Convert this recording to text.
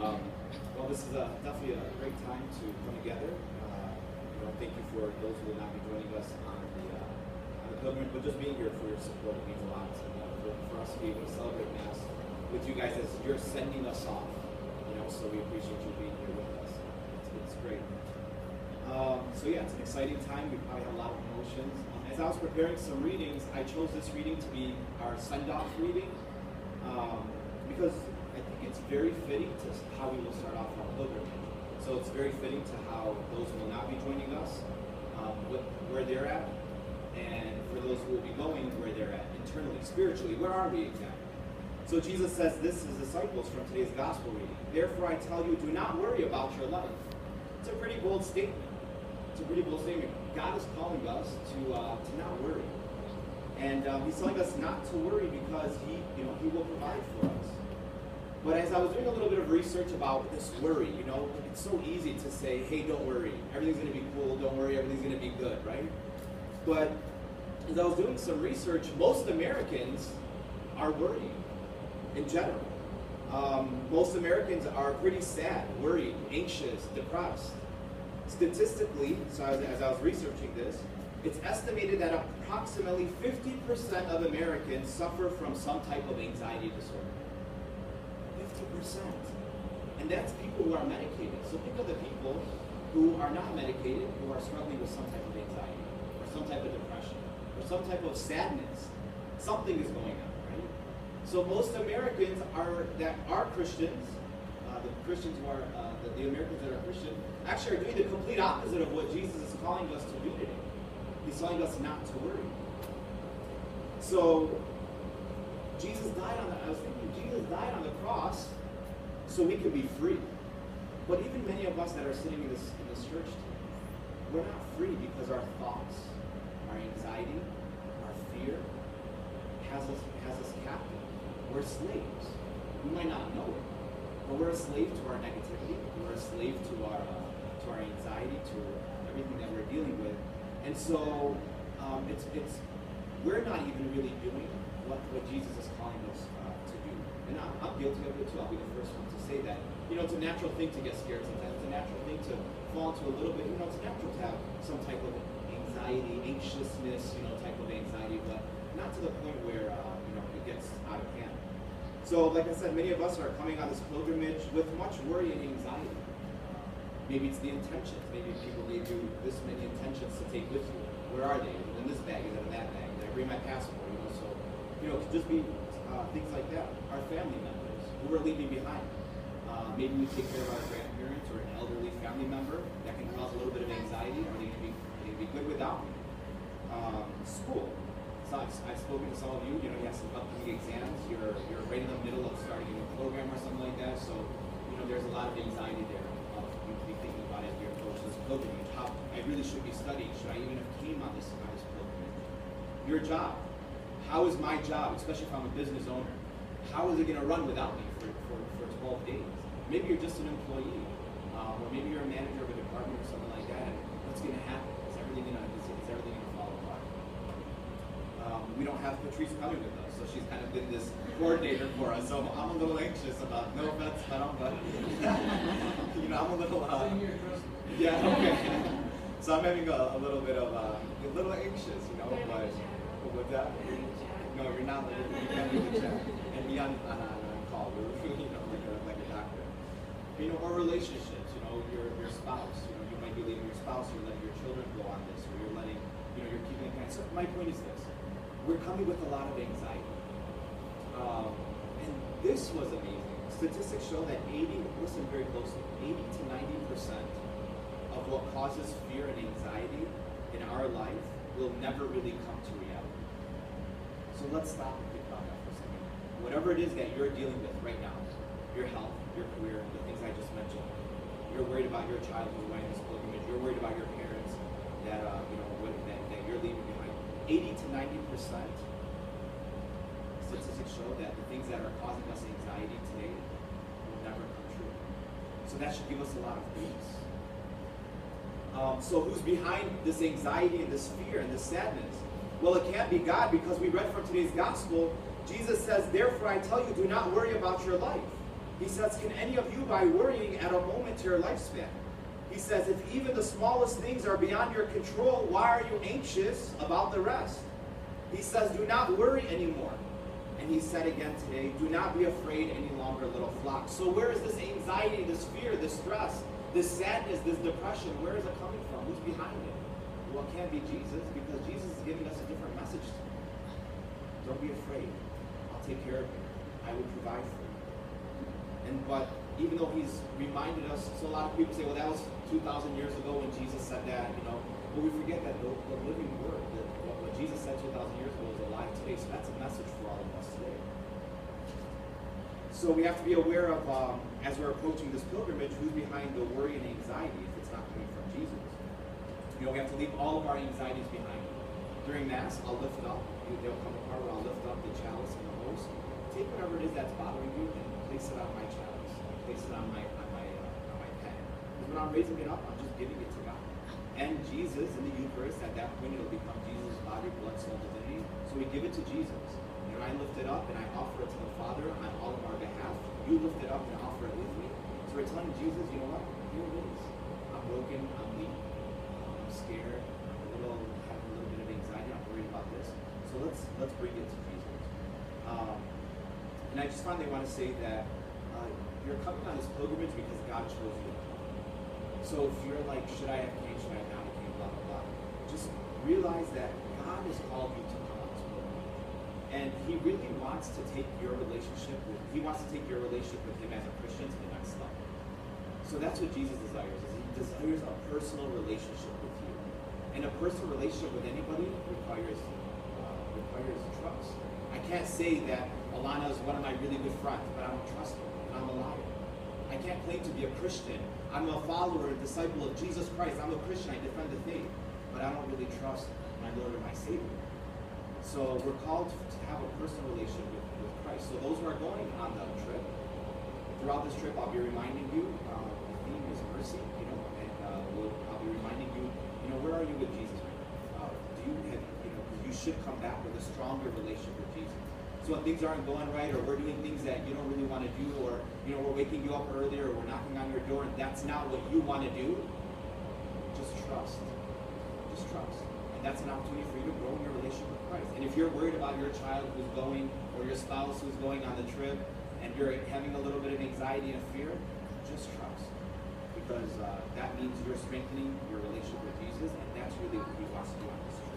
Well, this is definitely a great time to come together. Thank you for those who will not be joining us on the pilgrimage, but just being here for your support. It means a lot for us to be able to celebrate Mass with you guys as you're sending us off. So we appreciate you being here with us. It's great. So yeah, it's an exciting time. We probably have a lot of emotions. As I was preparing some readings, I chose this reading to be our send-off reading because I think it's very fitting to how we will start off our pilgrimage. So it's very fitting to how those who will not be joining us, where they're at, and for those who will be going, where they're at internally, spiritually. Where are we exactly? So Jesus says this to his disciples from today's gospel reading. Therefore I tell you, do not worry about your life. It's a pretty bold statement. It's a pretty bold statement. God is calling us to not worry. And he's telling us not to worry because he will provide for us. But as I was doing a little bit of research about this worry, it's so easy to say, hey, don't worry. Everything's going to be cool. Don't worry. Everything's going to be good, right? But as I was doing some research, most Americans are worrying in general. Most Americans are pretty sad, worried, anxious, depressed. Statistically, so as I was researching this, it's estimated that approximately 50% of Americans suffer from some type of anxiety disorder. 50%. And that's people who are medicated. So think of the people who are not medicated, who are struggling with some type of anxiety, or some type of depression, or some type of sadness. Something is going on, right? So most Americans that are Christians, the Christians who are, the Americans that are Christian, actually are doing the complete opposite of what Jesus is calling us to do today. He's telling us not to worry. So Jesus died on the cross so we could be free. But even many of us that are sitting in this church today, we're not free because our thoughts, our anxiety, our fear has us captive. We're slaves. We might not know it, but we're a slave to our negativity. We're a slave to our anxiety, to everything that we're dealing with. And so we're not even really doing what Jesus is calling us to do. And I'm guilty of it too. I'll be the first one to say that. It's a natural thing to get scared sometimes. It's a natural thing to fall into a little bit. It's natural to have some type of anxiety, anxiousness, type of anxiety, but not to the point where it gets out of hand. So, like I said, many of us are coming on this pilgrimage with much worry and anxiety. Maybe it's the intentions. Maybe people gave you this many intentions to take with you. Where are they? Is it in this bag? Is it in that bag? Did I bring my passport? So, it could just be things like that. Our family members who we're leaving behind. Maybe we take care of our grandparents or an elderly family member that can cause a little bit of anxiety. Are they going to be good without me? School. So I've spoken to some of you. You have some upcoming exams. You're right in the middle of starting a new program or something like that. So there's a lot of anxiety there. You can be thinking about it as you approach this pilgrimage. How I really should be studying. Should I even have came on this pilgrimage? Your job. How is my job, especially if I'm a business owner? How is it going to run without me for 12 days? Maybe you're just an employee, or maybe you're a manager of a department or something like that. And what's going to happen? Is everything going to fall apart? We don't have Patrice coming with us, so she's kind of been this coordinator for us. So I'm a little anxious about. No offense, but I'm a little. Yeah, okay. So I'm having a little bit of a little anxious, but with that, no, you're not. You can't leave the chat and be on call. We're like a doctor. Or relationships. Your spouse. You might be leaving your spouse. You're letting your children go on this, or you're letting. You're keeping it kind. So my point is this: we're coming with a lot of anxiety, and this was amazing. Statistics show that listen very closely, 80 to 90% of what causes fear and anxiety in our life will never really come to reality. So let's stop and think about that for a second. Whatever it is that you're dealing with right now, your health, your career, the things I just mentioned, you're worried about your child who's going this pilgrimage, you're worried about your parents that that you're leaving behind. 80 to 90% statistics show that the things that are causing us anxiety today will never come true. So that should give us a lot of peace. So who's behind this anxiety and this fear and this sadness? Well, it can't be God, because we read from today's gospel, Jesus says, therefore I tell you, do not worry about your life. He says, can any of you, by worrying, add a moment to your lifespan? He says, if even the smallest things are beyond your control, why are you anxious about the rest? He says, do not worry anymore. And he said again today, do not be afraid any longer, little flock. So where is this anxiety, this fear, this stress, this sadness, this depression? Where is it coming from? Who's behind it? Well, it can't be Jesus, because Jesus is giving us a different message. Don't be afraid. I'll take care of you. I will provide for you. But even though he's reminded us, so a lot of people say, well, that was 2,000 years ago when Jesus said that, but we forget that the living word, that what Jesus said 2,000 years ago is alive today. So that's a message for all of us today. So we have to be aware of, as we're approaching this pilgrimage, who's behind the worry and anxiety if it's not coming from Jesus. We have to leave all of our anxieties behind. During Mass, I'll lift it up. There'll come a part where I'll lift up the chalice and the host. Take whatever it is that's bothering you and place it on my chalice. Place it on my pen. Because when I'm raising it up, I'm just giving it to God. And Jesus in the Eucharist, at that point, it'll become Jesus' body, blood, soul, divinity. So we give it to Jesus. And I lift it up and I offer it to the Father on all of our behalf. You lift it up and offer it with me. So we're telling Jesus, you know what? Here it is. I'm broken. I'm weak. I'm scared. I'm having a little bit of anxiety. I'm worried about this. So let's bring it to Jesus. And I just finally want to say that you're coming on this pilgrimage because God chose you. So if you're like, should I have came, should I not have came, blah, blah, blah, just realize that God has called you to come on this pilgrimage. And he really wants to take your relationship with him as a Christian to the next level. So that's what Jesus desires, is he desires a personal relationship with you. And a personal relationship with anybody requires trust. I can't say that Alana is one of my really good friends, but I don't trust her, and I'm a liar. I can't claim to be a Christian. I'm a follower, a disciple of Jesus Christ. I'm a Christian. I defend the faith, but I don't really trust my Lord and my Savior. So we're called to have a personal relationship with Christ. So those who are going on the trip, throughout this trip, I'll be reminding you, the theme is mercy, and I'll be reminding you, where are you with Jesus right now? You should come back with a stronger relationship with Jesus. So when things aren't going right, or we're doing things that you don't really want to do, or we're waking you up earlier, or we're knocking on your door, and that's not what you want to do, just trust. Just trust. And that's an opportunity for you to grow in your relationship with Christ. And if you're worried about your child who's going, or your spouse who's going on the trip, and you're having a little bit of anxiety and fear, just trust. Because that means you're strengthening your relationship with Jesus, and that's really what he wants to do on this trip.